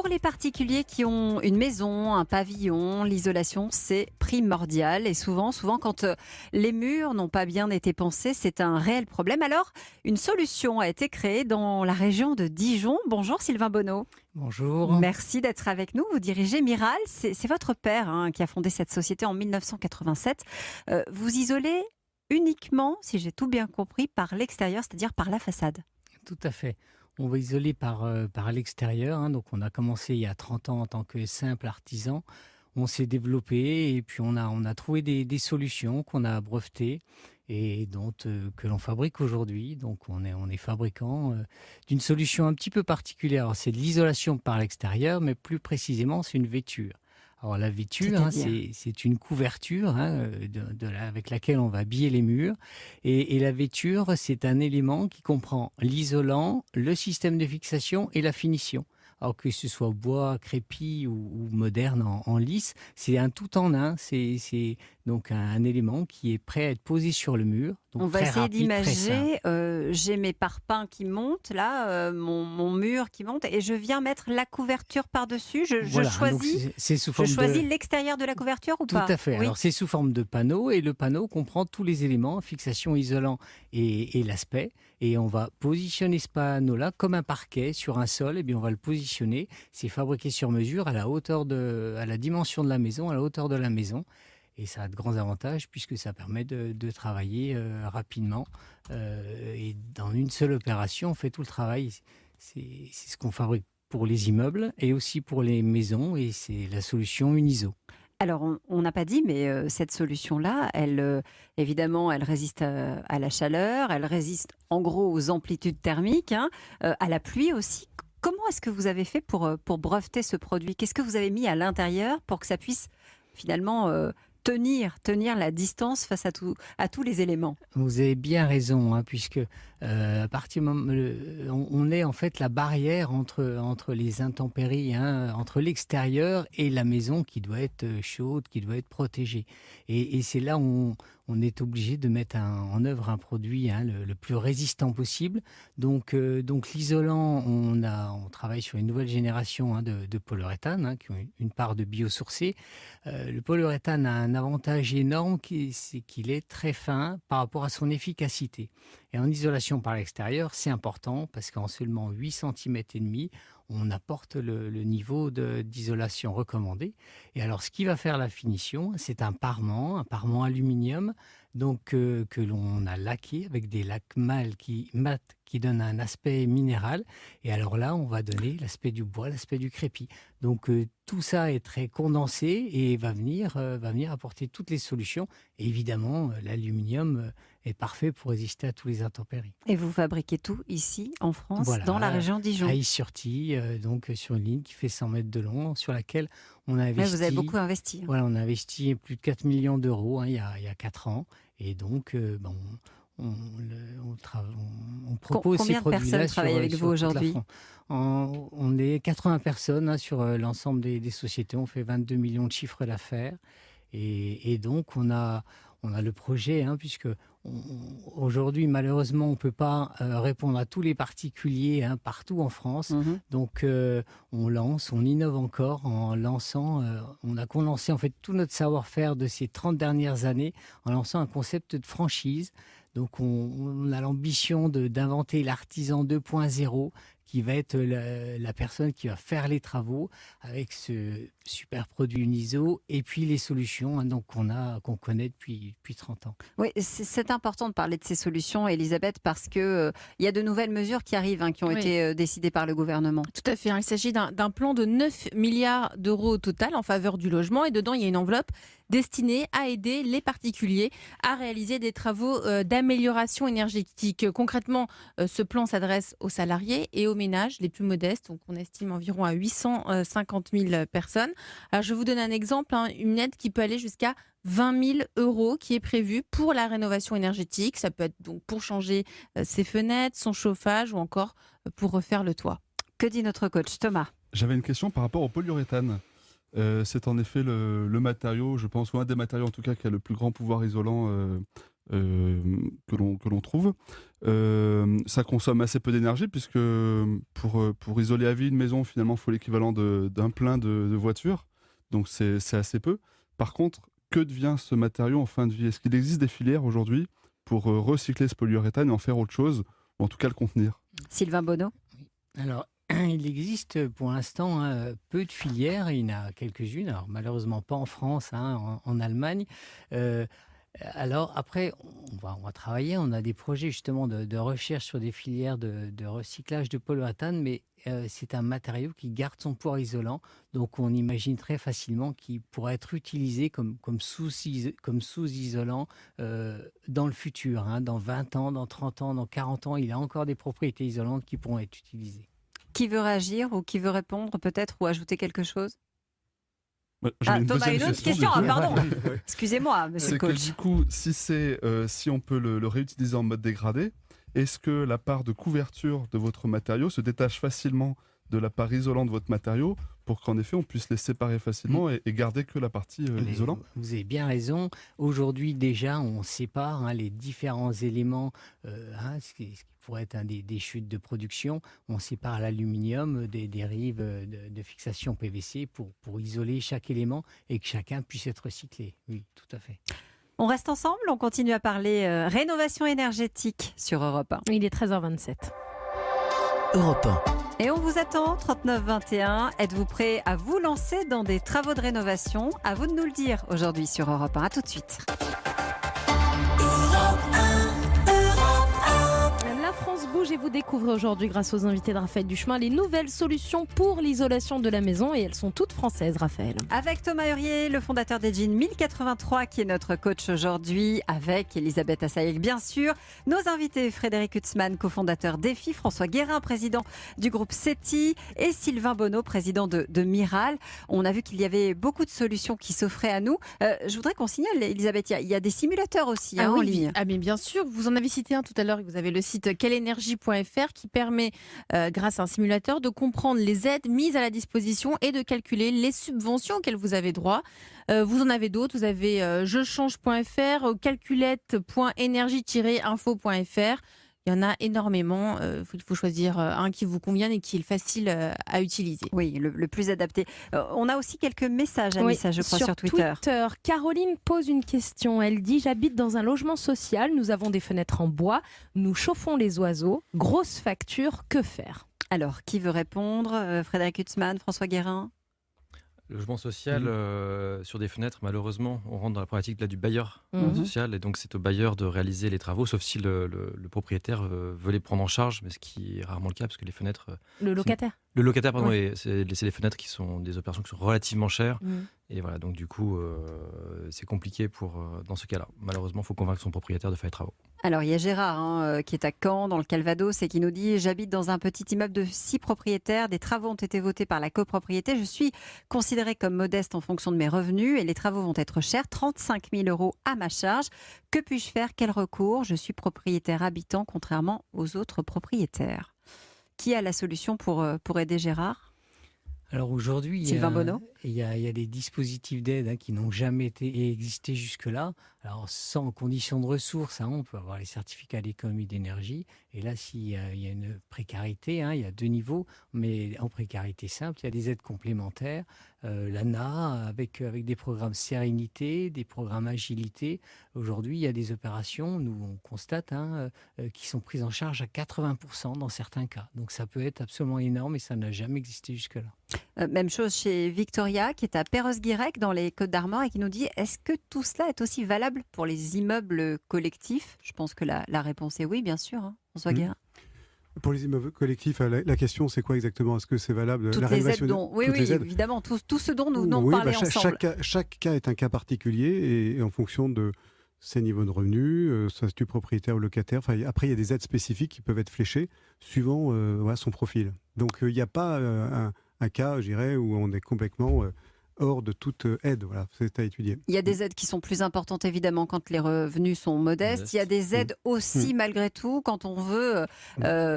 Pour les particuliers qui ont une maison, un pavillon, l'isolation, c'est primordial. Et souvent quand les murs n'ont pas bien été pensés, c'est un réel problème. Alors, une solution a été créée dans la région de Dijon. Bonjour Sylvain Bonneau. Bonjour. Merci d'être avec nous. Vous dirigez Miral. C'est votre père qui a fondé cette société en 1987. Vous isolez uniquement, si j'ai tout bien compris, par l'extérieur, c'est-à-dire par la façade. Tout à fait. On va isoler par l'extérieur. Donc, on a commencé il y a 30 ans en tant que simple artisan. On s'est développé et puis on a trouvé des solutions qu'on a brevetées et que l'on fabrique aujourd'hui. Donc, on est fabricant d'une solution un petit peu particulière. Alors, c'est de l'isolation par l'extérieur, mais plus précisément, c'est une vêture. Alors la vêture, c'est une couverture avec laquelle on va habiller les murs. Et la vêture, c'est un élément qui comprend l'isolant, le système de fixation et la finition. Alors que ce soit bois, crépi ou moderne en lisse, c'est un tout en un. C'est donc un élément qui est prêt à être posé sur le mur. Donc on va essayer rapide, d'imager, j'ai mes parpaings qui montent, là, mon mur qui monte, et je viens mettre la couverture par-dessus. Voilà, je choisis, l'extérieur de la couverture ou pas? Tout à fait. Oui. Alors c'est sous forme de panneau, et le panneau comprend tous les éléments, fixation, isolant et l'aspect. Et on va positionner ce panneau-là comme un parquet sur un sol. Et bien on va le positionner. C'est fabriqué sur mesure à la dimension de la maison, à la hauteur de la maison. Et ça a de grands avantages puisque ça permet de travailler rapidement. Et dans une seule opération, on fait tout le travail. C'est ce qu'on fabrique pour les immeubles et aussi pour les maisons. Et c'est la solution Uniso. Alors, on n'a pas dit, mais cette solution-là, évidemment, elle résiste à la chaleur, elle résiste en gros aux amplitudes thermiques, à la pluie aussi. Comment est-ce que vous avez fait pour breveter ce produit? Qu'est-ce que vous avez mis à l'intérieur pour que ça puisse finalement tenir la distance face à tous les éléments? Vous avez bien raison, puisque à partir du moment on est en fait la barrière entre les intempéries, entre l'extérieur et la maison qui doit être chaude, qui doit être protégée. Et c'est là où on est obligé de mettre en œuvre un produit le plus résistant possible. Donc l'isolant, on travaille sur une nouvelle génération de polyuréthane qui ont une part de biosourcé. Le polyuréthane a un avantage énorme, c'est qu'il est très fin par rapport à son efficacité. Et en isolation par l'extérieur, c'est important parce qu'en seulement 8 cm et demi, on apporte le niveau d'isolation recommandé. Et alors, ce qui va faire la finition, c'est un parement aluminium, donc que l'on a laqué avec des lacs mat qui donnent un aspect minéral. Et alors là, on va donner l'aspect du bois, l'aspect du crépi. Donc tout ça est très condensé et va venir apporter toutes les solutions. Et évidemment, l'aluminium est parfait pour résister à tous les intempéries. Et vous fabriquez tout ici, en France, voilà, dans la région de Dijon? À Is-sur-Tille, donc sur une ligne qui fait 100 mètres de long, sur laquelle on a investi. Mais vous avez beaucoup investi. Voilà, on a investi plus de 4 millions d'euros il y a 4 ans. Et donc, on propose ces produits-là. Combien de personnes travaillent avec vous aujourd'hui? On est 80 personnes sur l'ensemble des sociétés. On fait 22 millions de chiffres d'affaires. Et donc, on a le projet, puisque aujourd'hui, malheureusement, on ne peut pas répondre à tous les particuliers partout en France. Mmh. Donc, on innove encore en lançant, on a condensé en fait tout notre savoir-faire de ces 30 dernières années en lançant un concept de franchise. Donc, on a l'ambition d'inventer l'artisan 2.0 qui va être la personne qui va faire les travaux avec ce super produit Uniso et puis les solutions qu'on connaît depuis 30 ans. Oui, c'est important de parler de ces solutions, Elisabeth, parce qu'il y a de nouvelles mesures qui arrivent, qui ont été décidées par le gouvernement. Tout à fait. Il s'agit d'un plan de 9 milliards d'euros au total en faveur du logement. Et dedans, il y a une enveloppe destinée à aider les particuliers à réaliser des travaux d'amélioration énergétique. Concrètement, ce plan s'adresse aux salariés et aux ménages les plus modestes. Donc, on estime environ à 850 000 personnes. Alors, je vous donne un exemple, une aide qui peut aller jusqu'à 20 000 euros qui est prévue pour la rénovation énergétique. Ça peut être donc pour changer ses fenêtres, son chauffage ou encore pour refaire le toit. Que dit notre coach Thomas? J'avais une question par rapport au polyuréthane. C'est en effet le matériau, je pense, ou un des matériaux en tout cas qui a le plus grand pouvoir isolant que l'on trouve. Ça consomme assez peu d'énergie puisque pour isoler à vie une maison, finalement, il faut l'équivalent d'un plein de voitures. Donc c'est assez peu. Par contre, que devient ce matériau en fin de vie? Est-ce qu'il existe des filières aujourd'hui pour recycler ce polyuréthane et en faire autre chose, ou en tout cas le contenir? Sylvain Bonneau? Alors, il existe pour l'instant peu de filières, il y en a quelques-unes, alors malheureusement pas en France, en Allemagne. Alors après, on va travailler, on a des projets justement de recherche sur des filières de recyclage de polyuréthane, mais c'est un matériau qui garde son poids isolant, donc on imagine très facilement qu'il pourrait être utilisé comme sous-isolant dans le futur, dans 20 ans, dans 30 ans, dans 40 ans, il a encore des propriétés isolantes qui pourront être utilisées. Qui veut réagir ou qui veut répondre peut-être ou ajouter quelque chose? Thomas, une autre question. Pardon. Excusez-moi, monsieur C'est le coach. que du coup, si on peut le réutiliser en mode dégradé, est-ce que la part de couverture de votre matériau se détache facilement de la part isolante de votre matériau pour qu'en effet on puisse les séparer facilement et garder que la partie isolante? Vous avez bien raison. Aujourd'hui déjà, on sépare les différents éléments, ce qui pourrait être des chutes de production. On sépare l'aluminium des rives de fixation PVC pour isoler chaque élément et que chacun puisse être recyclé. Oui, tout à fait. On reste ensemble, on continue à parler rénovation énergétique sur Europe 1. Il est 13h27. Europe 1. Et on vous attend, 3921. Êtes-vous prêt à vous lancer dans des travaux de rénovation? À vous de nous le dire aujourd'hui sur Europe 1. À tout de suite. La France bouge et vous découvrez aujourd'hui, grâce aux invités de Raphaël Duchemin, les nouvelles solutions pour l'isolation de la maison, et elles sont toutes françaises, Raphaël. Avec Thomas Hurier, le fondateur des Jeans 1083, qui est notre coach aujourd'hui, avec Elisabeth Assayeg, bien sûr. Nos invités, Frédéric Hutzmann, cofondateur d'EFI, François Guérin, président du groupe SETI, et Sylvain Bonneau, président de Miral. On a vu qu'il y avait beaucoup de solutions qui s'offraient à nous. Je voudrais qu'on signale, Elisabeth, il y a des simulateurs aussi en ligne. Ah mais bien sûr, vous en avez cité un tout à l'heure, et vous avez le site quelenergie.fr qui permet, grâce à un simulateur, de comprendre les aides mises à la disposition et de calculer les subventions auxquelles vous avez droit. Vous en avez d'autres, vous avez jechange.fr, calculette.energie-info.fr. Il y en a énormément. Il faut choisir un qui vous convienne et qui est facile à utiliser. Oui, le plus adapté. On a aussi quelques messages, je crois, sur Twitter. Caroline pose une question. Elle dit: j'habite dans un logement social, nous avons des fenêtres en bois, nous chauffons les oiseaux. Grosse facture, que faire? Alors, qui veut répondre? Frédéric Hutzmann, François Guérin? Logement social, sur des fenêtres, malheureusement, on rentre dans la problématique là, du bailleur social, et donc c'est au bailleur de réaliser les travaux, sauf si le propriétaire veut les prendre en charge, mais ce qui est rarement le cas, parce que les fenêtres... Le locataire Le locataire, pardon, Ouais. c'est les fenêtres qui sont des opérations qui sont relativement chères, et voilà, donc du coup, c'est compliqué dans ce cas-là. Malheureusement, il faut convaincre son propriétaire de faire les travaux. Alors, il y a Gérard qui est à Caen, dans le Calvados, et qui nous dit: j'habite dans un petit immeuble de 6 propriétaires. Des travaux ont été votés par la copropriété. Je suis considérée comme modeste en fonction de mes revenus et les travaux vont être chers, 35 000 € à ma charge. Que puis-je faire? Quel recours? Je suis propriétaire habitant, contrairement aux autres propriétaires. Qui a la solution pour aider Gérard? Alors aujourd'hui, Sylvain Bonneau? il y a des dispositifs d'aide qui n'ont jamais existé jusque-là. Alors sans condition de ressources, on peut avoir les certificats d'économie d'énergie. Et là, s'il y a une précarité, il y a 2 niveaux, mais en précarité simple, il y a des aides complémentaires. L'ANA, avec des programmes sérénité, des programmes agilité. Aujourd'hui, il y a des opérations, nous on constate, qui sont prises en charge à 80% dans certains cas. Donc ça peut être absolument énorme et ça n'a jamais existé jusque-là. Même chose chez Victoria, qui est à Perros-Guirec, dans les Côtes-d'Armor, et qui nous dit: est-ce que tout cela est aussi valable pour les immeubles collectifs? Je pense que la réponse est oui, bien sûr. François Guérin? Pour les immeubles collectifs, la question c'est quoi exactement? Est-ce que c'est valable? Toutes la les aides rénovation dont... Oui, toutes les aides évidemment, tout ce dont nous venons de Oui, parler ensemble. chaque cas est un cas particulier et en fonction de ses niveaux de revenus, son statut propriétaire ou locataire. Après, il y a des aides spécifiques qui peuvent être fléchées suivant son profil. Donc, il n'y a pas un cas, je dirais, où on est complètement hors de toute aide. Voilà, c'est à étudier. Il y a des aides qui sont plus importantes, évidemment, quand les revenus sont modestes. Il y a des aides aussi, malgré tout, quand on veut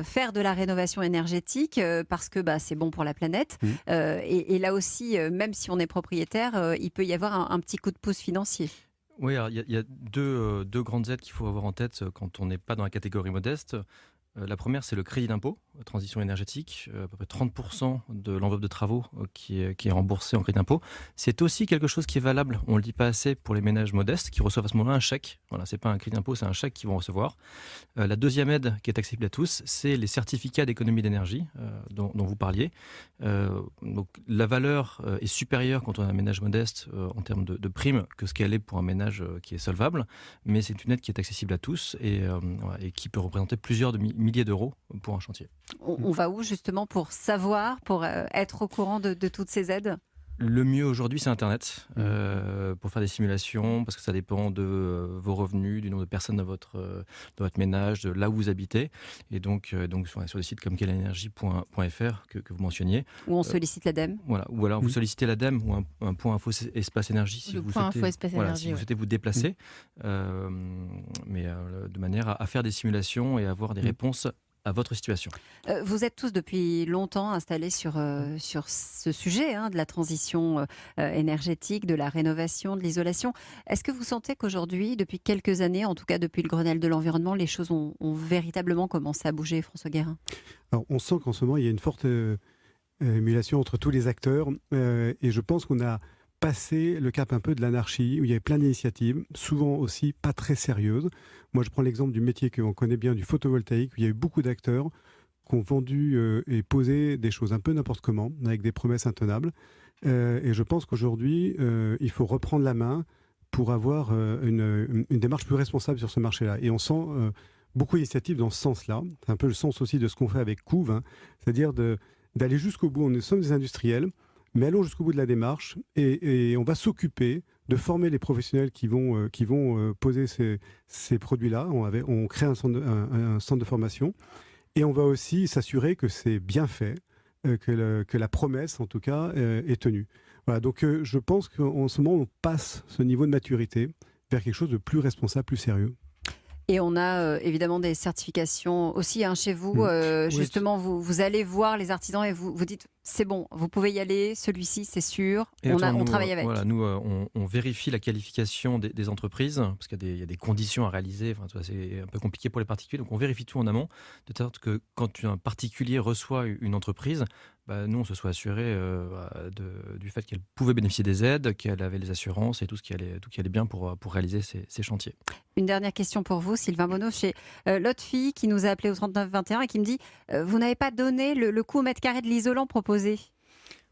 faire de la rénovation énergétique, parce que c'est bon pour la planète. Et là aussi, même si on est propriétaire, il peut y avoir un petit coup de pouce financier. Oui, alors il y a deux grandes aides qu'il faut avoir en tête quand on n'est pas dans la catégorie modeste. La première, c'est le crédit d'impôt, transition énergétique, à peu près 30% de l'enveloppe de travaux qui est remboursée en crédit d'impôt. C'est aussi quelque chose qui est valable, on ne le dit pas assez, pour les ménages modestes qui reçoivent à ce moment-là un chèque. Voilà, ce n'est pas un crédit d'impôt, c'est un chèque qu'ils vont recevoir. La deuxième aide qui est accessible à tous, c'est les certificats d'économie d'énergie dont vous parliez. Donc, la valeur est supérieure quand on a un ménage modeste en termes de prime que ce qu'elle est pour un ménage qui est solvable, mais c'est une aide qui est accessible à tous et qui peut représenter plusieurs milliers d'euros pour un chantier. On va où justement pour savoir, pour être au courant de toutes ces aides ? Le mieux aujourd'hui, c'est Internet, pour faire des simulations, parce que ça dépend de vos revenus, du nombre de personnes dans votre ménage, de là où vous habitez. Et donc sur des sites comme quelleenergie.fr que vous mentionniez. Où on sollicite l'ADEME. Voilà, ou alors vous sollicitez l'ADEME ou un point info espace énergie si vous souhaitez vous déplacer, mais de manière à faire des simulations et à avoir des réponses à votre situation. Vous êtes tous depuis longtemps installés sur ce sujet de la transition énergétique, de la rénovation, de l'isolation. Est-ce que vous sentez qu'aujourd'hui, depuis quelques années, en tout cas depuis le Grenelle de l'environnement, les choses ont véritablement commencé à bouger, François Guérin ? Alors, on sent qu'en ce moment, il y a une forte émulation entre tous les acteurs et je pense qu'on a passé le cap un peu de l'anarchie, où il y avait plein d'initiatives, souvent aussi pas très sérieuses. Moi, je prends l'exemple du métier qu'on connaît bien, du photovoltaïque, où il y a eu beaucoup d'acteurs qui ont vendu et posé des choses un peu n'importe comment, avec des promesses intenables. Et je pense qu'aujourd'hui, il faut reprendre la main pour avoir une démarche plus responsable sur ce marché-là. Et on sent beaucoup d'initiatives dans ce sens-là. C'est un peu le sens aussi de ce qu'on fait avec Couve, c'est-à-dire d'aller jusqu'au bout. Nous sommes des industriels, mais allons jusqu'au bout de la démarche et on va s'occuper de former les professionnels qui vont poser ces produits-là. On crée un centre de formation et on va aussi s'assurer que c'est bien fait, que la promesse, en tout cas, est tenue. Voilà, donc je pense qu'en ce moment, on passe ce niveau de maturité vers quelque chose de plus responsable, plus sérieux. Et on a évidemment des certifications aussi chez vous. Justement, vous allez voir les artisans et vous dites c'est bon, vous pouvez y aller, celui-ci c'est sûr, on travaille avec. Voilà, nous, on vérifie la qualification des entreprises, parce qu'il y a des conditions à réaliser, c'est un peu compliqué pour les particuliers, donc on vérifie tout en amont, de sorte que quand un particulier reçoit une entreprise, nous on se soit assuré du fait qu'elle pouvait bénéficier des aides, qu'elle avait les assurances et tout ce qui allait bien pour réaliser ces chantiers. Une dernière question pour vous, Sylvain Bonneau, chez Lotfi, qui nous a appelé au 3921 et qui me dit vous n'avez pas donné le coût au mètre carré de l'isolant proposé.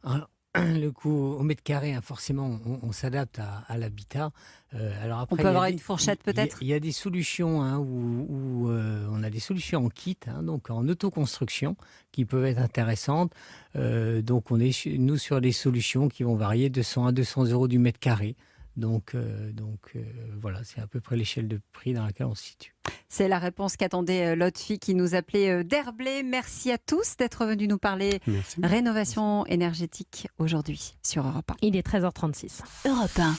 Alors, le coût au mètre carré, forcément, on s'adapte à l'habitat. Alors après, on peut avoir une fourchette peut-être. Il y a des solutions où on a des solutions en kit, donc en autoconstruction, qui peuvent être intéressantes. Donc on est nous sur des solutions qui vont varier de 100 à 200 euros du mètre carré. Donc voilà, c'est à peu près l'échelle de prix dans laquelle on se situe. C'est la réponse qu'attendait Lotfi qui nous appelait d'Herblay. Merci à tous d'être venus nous parler rénovation énergétique aujourd'hui sur Europe 1. Il est 13h36. Europe 1.